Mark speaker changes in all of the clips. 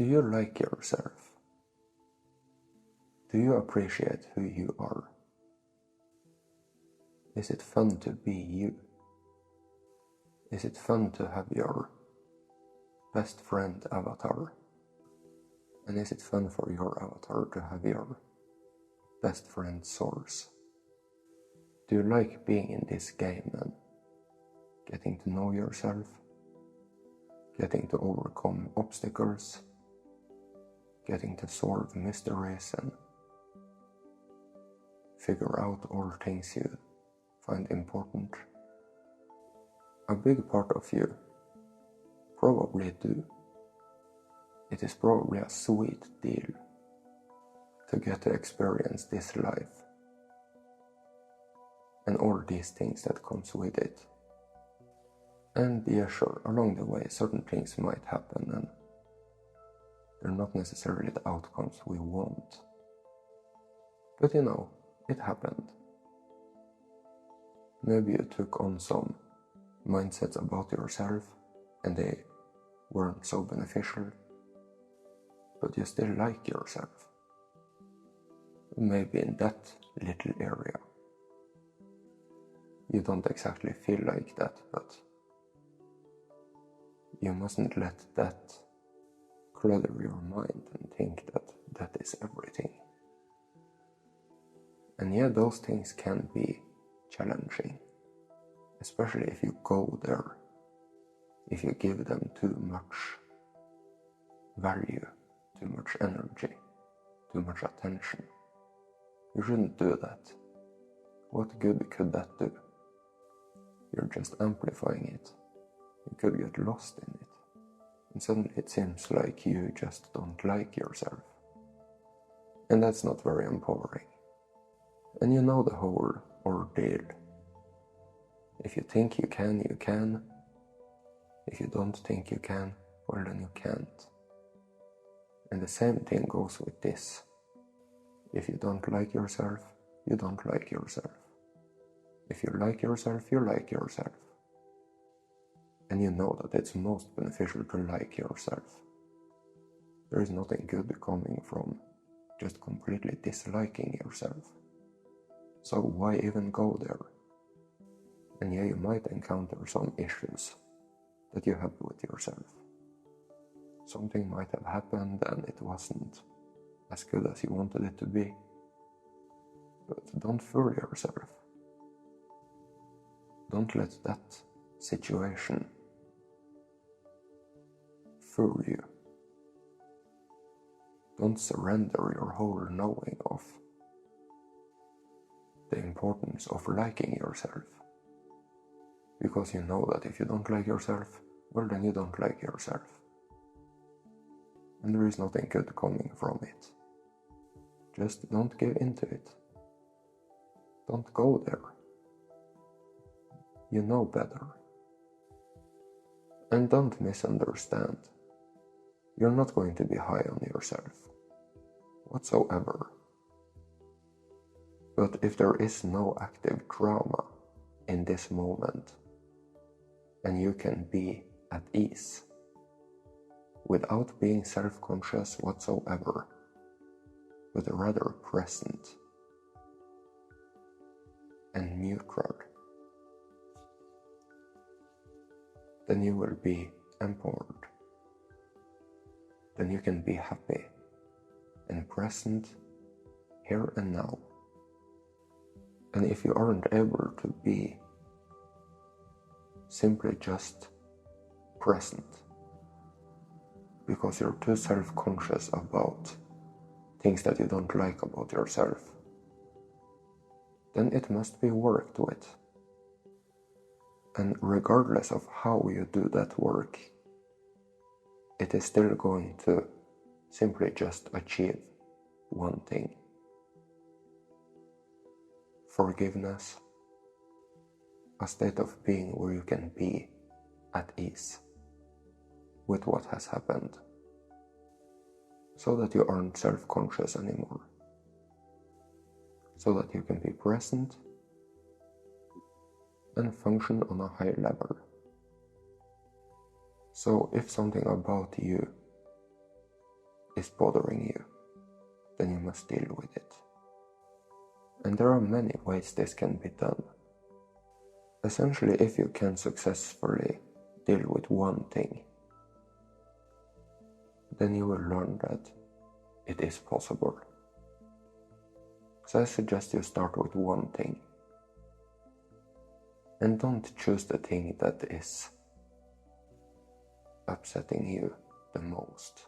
Speaker 1: Do you like yourself? Do you appreciate who you are? Is it fun to be you? Is it fun to have your best friend avatar? And is it fun for your avatar to have your best friend source? Do you like being in this game and getting to know yourself? Getting to overcome obstacles? Getting to solve mysteries and figure out all things you find important? A big part of you probably do. It is probably a sweet deal to get to experience this life and all these things that comes with it. And yeah, sure, along the way certain things might happen and they're not necessarily the outcomes we want. But you know, it happened. Maybe you took on some mindsets about yourself and they weren't so beneficial, but you still like yourself. Maybe in that little area you don't exactly feel like that, but you mustn't let that clutter your mind and think that that is everything. And yeah, those things can be challenging, especially if you go there, if you give them too much value, too much energy, too much attention. You shouldn't do that. What good could that do? You're just amplifying it. You could get lost in it. And suddenly it seems like you just don't like yourself. And that's not very empowering. And you know the whole ordeal. If you think you can, you can. If you don't think you can, well then you can't. And the same thing goes with this. If you don't like yourself, you don't like yourself. If you like yourself, you like yourself. And you know that it's most beneficial to like yourself. There is nothing good coming from just completely disliking yourself. So why even go there? And yeah, you might encounter some issues that you have with yourself. Something might have happened and it wasn't as good as you wanted it to be. But don't fool yourself. Don't let that situation fool you. Don't surrender your whole knowing of the importance of liking yourself. Because you know that if you don't like yourself, well then you don't like yourself. And there is nothing good coming from it. Just don't give into it. Don't go there. You know better. And don't misunderstand. You're not going to be high on yourself whatsoever. But if there is no active trauma in this moment, and you can be at ease without being self-conscious whatsoever, but rather present and neutral, then you will be empowered. Then you can be happy and present here and now. And if you aren't able to be simply just present because you're too self-conscious about things that you don't like about yourself, then it must be worked with. And regardless of how you do that work, it is still going to simply just achieve one thing: forgiveness, a state of being where you can be at ease with what has happened, so that you aren't self-conscious anymore, so that you can be present and function on a high level. So if something about you is bothering you, then you must deal with it. And there are many ways this can be done. Essentially, if you can successfully deal with one thing, then you will learn that it is possible. So I suggest you start with one thing. And don't choose the thing that is upsetting you the most.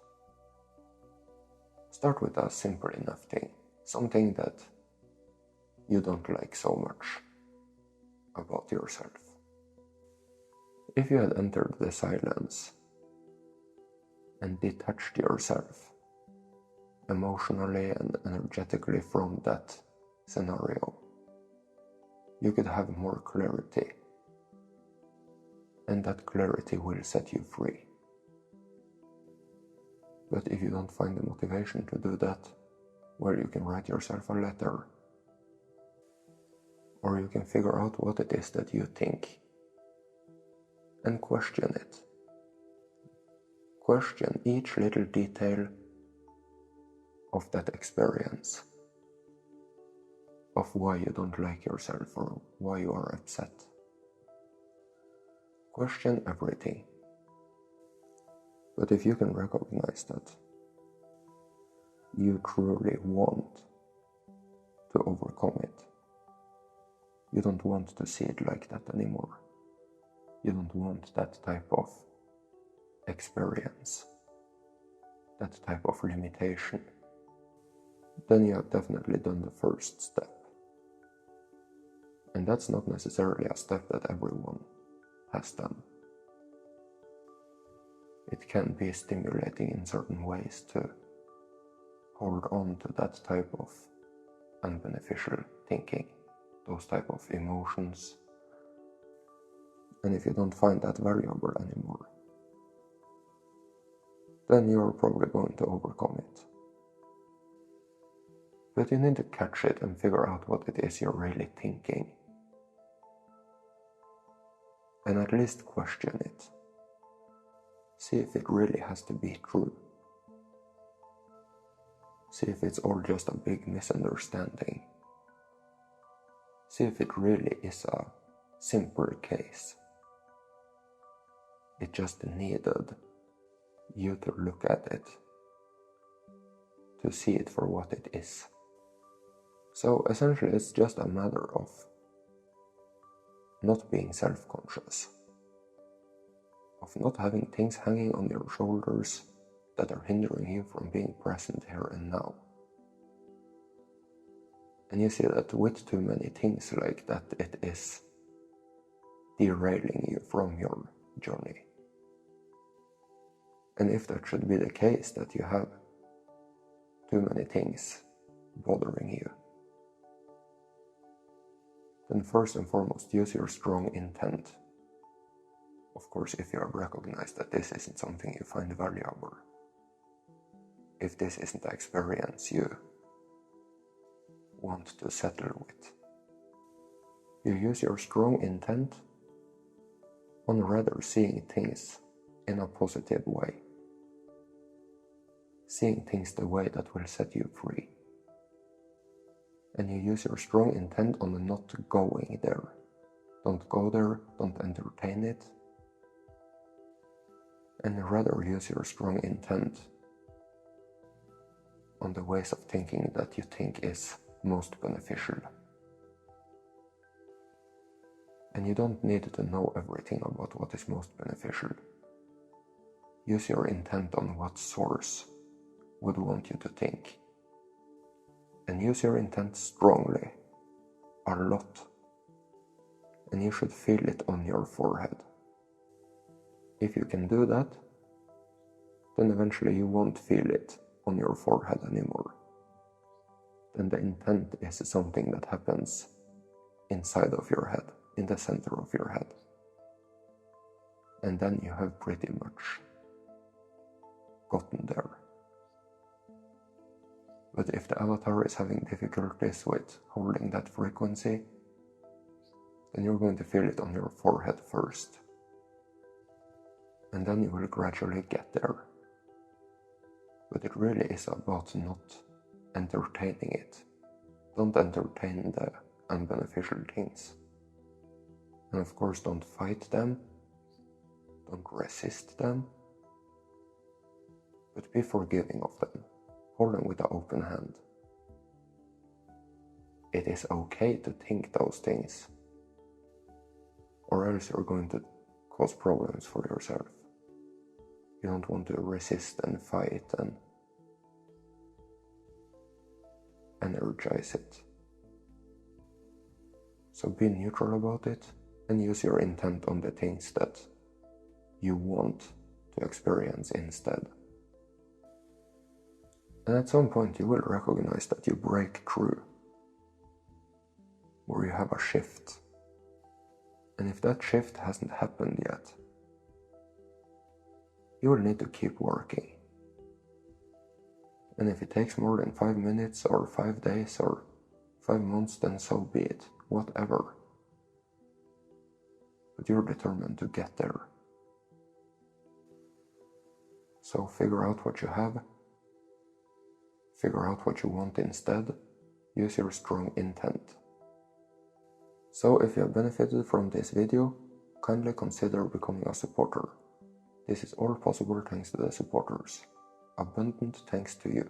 Speaker 1: Start with a simple enough thing, something that you don't like so much about yourself. If you had entered the silence and detached yourself emotionally and energetically from that scenario, you could have more clarity, and that clarity will set you free. But if you don't find the motivation to do that, well, you can write yourself a letter, or you can figure out what it is that you think and question it. Question each little detail of that experience, of why you don't like yourself or why you are upset. Question everything. But if you can recognize that you truly want to overcome it, you don't want to see it like that anymore. You don't want that type of experience, that type of limitation, then you have definitely done the first step. And that's not necessarily a step that everyone has done. It can be stimulating in certain ways to hold on to that type of unbeneficial thinking, those type of emotions. And if you don't find that valuable anymore, then you're probably going to overcome it. But you need to catch it and figure out what it is you're really thinking. And at least question it. See if it really has to be true. See if it's all just a big misunderstanding. See if it really is a simple case. It just needed you to look at it, to see it for what it is. So essentially it's just a matter of not being self-conscious, of not having things hanging on your shoulders that are hindering you from being present here and now. And you see that with too many things like that, it is derailing you from your journey. And if that should be the case, that you have too many things bothering you, then first and foremost, use your strong intent. Of course, if you have recognized that this isn't something you find valuable, if this isn't the experience you want to settle with, you use your strong intent on rather seeing things in a positive way, seeing things the way that will set you free. And you use your strong intent on not going there. Don't go there, don't entertain it. And rather use your strong intent on the ways of thinking that you think is most beneficial. And you don't need to know everything about what is most beneficial. Use your intent on what source would want you to think. And use your intent strongly, a lot. And you should feel it on your forehead. If you can do that, then eventually you won't feel it on your forehead anymore. Then the intent is something that happens inside of your head, in the center of your head. And then you have pretty much gotten there. But if the avatar is having difficulties with holding that frequency, then you're going to feel it on your forehead first. And then you will gradually get there. but it really is about not entertaining it. Don't entertain the unbeneficial things. And of course, don't fight them, don't resist them, but be forgiving of them. Hold them with an open hand. It is okay to think those things, or else you're going to cause problems for yourself. You don't want to resist and fight and energize it. So be neutral about it and use your intent on the things that you want to experience instead. And at some point you will recognize that you break through, where you have a shift. And if that shift hasn't happened yet, you will need to keep working. And if it takes more than 5 minutes or 5 days or 5 months, then so be it, whatever. But you're determined to get there. So figure out what you have, figure out what you want instead, use your strong intent. So if you have benefited from this video, kindly consider becoming a supporter. This is all possible thanks to the supporters. Abundant thanks to you.